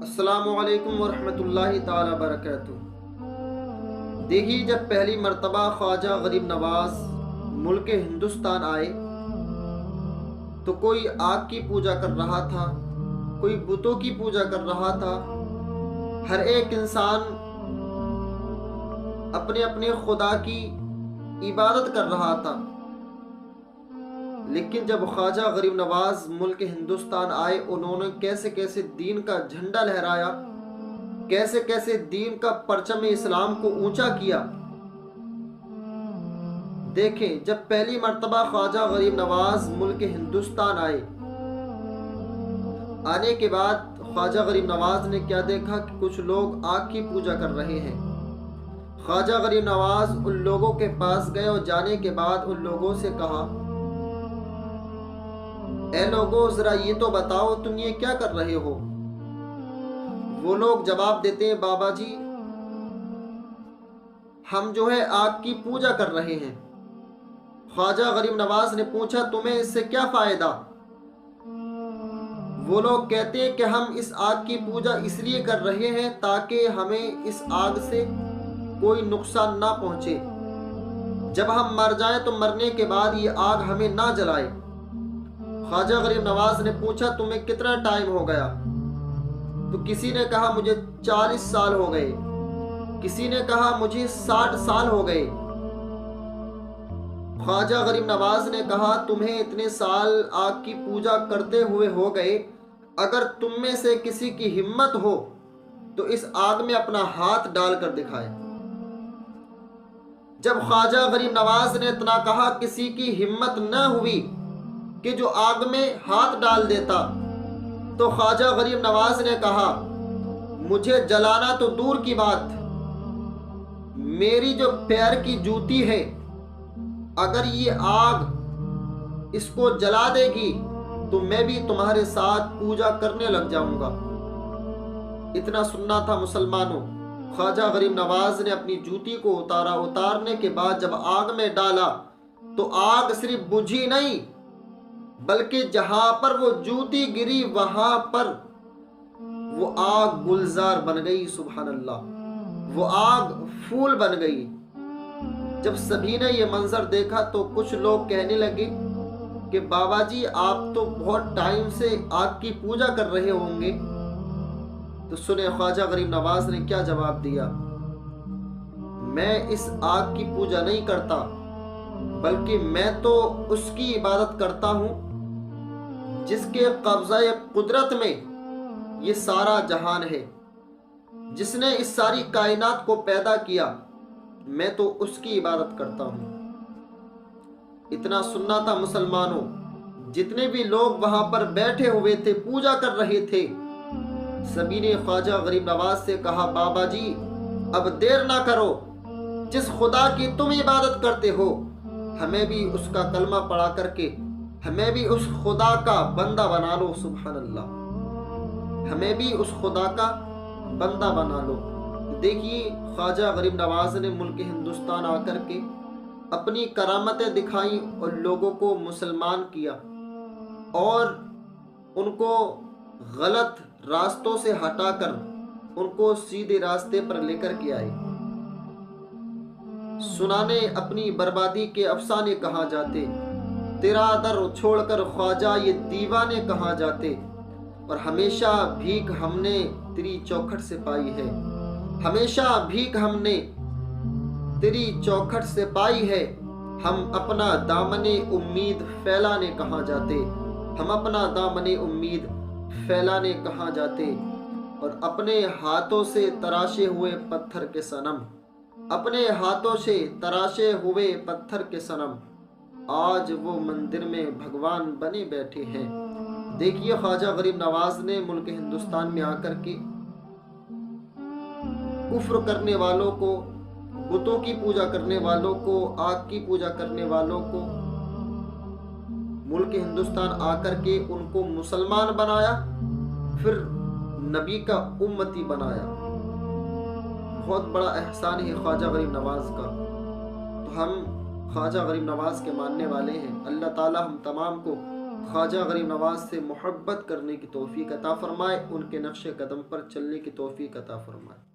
السلام علیکم ورحمۃ اللہ تعالی وبرکاتہ۔ دیکھیے، جب پہلی مرتبہ خواجہ غریب نواز ملک ہندوستان آئے تو کوئی آگ کی پوجا کر رہا تھا، کوئی بتوں کی پوجا کر رہا تھا۔ ہر ایک انسان اپنے اپنے خدا کی عبادت کر رہا تھا۔ لیکن جب خواجہ غریب نواز ملک ہندوستان آئے، انہوں نے کیسے کیسے دین کا جھنڈا لہرایا، کیسے کیسے دین کا پرچم اسلام کو اونچا کیا۔ دیکھیں، جب پہلی مرتبہ خواجہ غریب نواز ملک ہندوستان آنے کے بعد خواجہ غریب نواز نے کیا دیکھا کہ کچھ لوگ آگ کی پوجا کر رہے ہیں۔ خواجہ غریب نواز ان لوگوں کے پاس گئے اور جانے کے بعد ان لوگوں سے کہا، اے لوگوں، ذرا یہ تو بتاؤ تم یہ کیا کر رہے ہو؟ وہ لوگ جواب دیتے ہیں، بابا جی ہم آگ کی پوجا کر رہے ہیں۔ خواجہ غریب نواز نے پوچھا، تمہیں اس سے کیا فائدہ؟ وہ لوگ کہتے ہیں کہ ہم اس آگ کی پوجا اس لیے کر رہے ہیں تاکہ ہمیں اس آگ سے کوئی نقصان نہ پہنچے۔ جب ہم مر جائیں تو مرنے کے بعد یہ آگ ہمیں نہ جلائے۔ خواجہ غریب نواز نے پوچھا، تمہیں کتنا ٹائم ہو گیا؟ تو کسی نے کہا مجھے 40 سال ہو گئے، کسی نے کہا مجھے 60 سال ہو گئے۔ خواجہ غریب نواز نے کہا، تمہیں اتنے سال آگ کی پوجا کرتے ہوئے ہو گئے، اگر تم میں سے کسی کی ہمت ہو تو اس آگ میں اپنا ہاتھ ڈال کر دکھائے۔ جب خواجہ غریب نواز نے اتنا کہا، کسی کی ہمت نہ ہوئی کہ جو آگ میں ہاتھ ڈال دیتا، تو خواجہ غریب نواز نے کہا، مجھے جلانا تو دور کی بات، میری جو پیر کی جوتی ہے اگر یہ آگ اس کو جلا دے گی تو میں بھی تمہارے ساتھ پوجا کرنے لگ جاؤں گا۔ اتنا سننا تھا مسلمانوں۔ خواجہ غریب نواز نے اپنی جوتی کو اتارا، اتارنے کے بعد جب آگ میں ڈالا تو آگ صرف بجھی نہیں بلکہ جہاں پر وہ جوتی گری وہاں پر وہ آگ گلزار بن گئی۔ سبحان اللہ، وہ آگ پھول بن گئی۔ جب سبھی نے یہ منظر دیکھا تو کچھ لوگ کہنے لگے کہ بابا جی آپ تو بہت ٹائم سے آگ کی پوجا کر رہے ہوں گے۔ تو سنیں خواجہ غریب نواز نے کیا جواب دیا، میں اس آگ کی پوجا نہیں کرتا بلکہ میں تو اس کی عبادت کرتا ہوں جس کے قبضہ قدرت میں یہ سارا جہان ہے، جس نے اس ساری کائنات کو پیدا کیا، میں تو اس کی عبادت کرتا ہوں۔ اتنا سننا تھا مسلمانوں۔ جتنے بھی لوگ وہاں پر بیٹھے ہوئے تھے، پوجا کر رہے تھے، سبھی نے خواجہ غریب نواز سے کہا، بابا جی اب دیر نہ کرو، جس خدا کی تم عبادت کرتے ہو ہمیں بھی اس کا کلمہ پڑھا کر کے ہمیں بھی اس خدا کا بندہ بنا لو۔ سبحان اللہ، ہمیں بھی اس خدا کا بندہ بنا لو۔ دیکھیے، خواجہ غریب نواز نے ملک ہندوستان آ کر کے اپنی کرامتیں دکھائیں اور لوگوں کو مسلمان کیا اور ان کو غلط راستوں سے ہٹا کر ان کو سیدھے راستے پر لے کر کے آئے۔ سنانے اپنی بربادی کے افسانے کہاں جاتے، تیرا در چھوڑ کر خواجہ یہ دیوانے کہاں جاتے، اور ہمیشہ بھیک ہم نے تیری چوکھٹ سے پائی ہے، ہمیشہ بھیک ہم نے تیری چوکھٹ سے پائی ہے، ہم اپنا دامن امید پھیلانے کہاں جاتے، ہم اپنا دامن امید پھیلانے کہاں جاتے، اور اپنے ہاتھوں سے تراشے ہوئے پتھر کے صنم، اپنے ہاتھوں سے تراشے ہوئے پتھر کے صنم آج وہ مندر میں بھگوان بنے بیٹھے ہیں۔ دیکھیے، خواجہ غریب نواز نے ملک ہندوستان میں آ کر کے کفر کرنے والوں کو، بتوں کی پوجا کرنے والوں کو، آگ کی پوجا کرنے والوں کو ملک ہندوستان آ کر کے ان کو مسلمان بنایا، پھر نبی کا امتی بنایا۔ بہت بڑا احسان ہے خواجہ غریب نواز کا۔ تو ہم خواجہ غریب نواز کے ماننے والے ہیں۔ اللہ تعالی ہم تمام کو خواجہ غریب نواز سے محبت کرنے کی توفیق عطا فرمائے، ان کے نقش قدم پر چلنے کی توفیق عطا فرمائے۔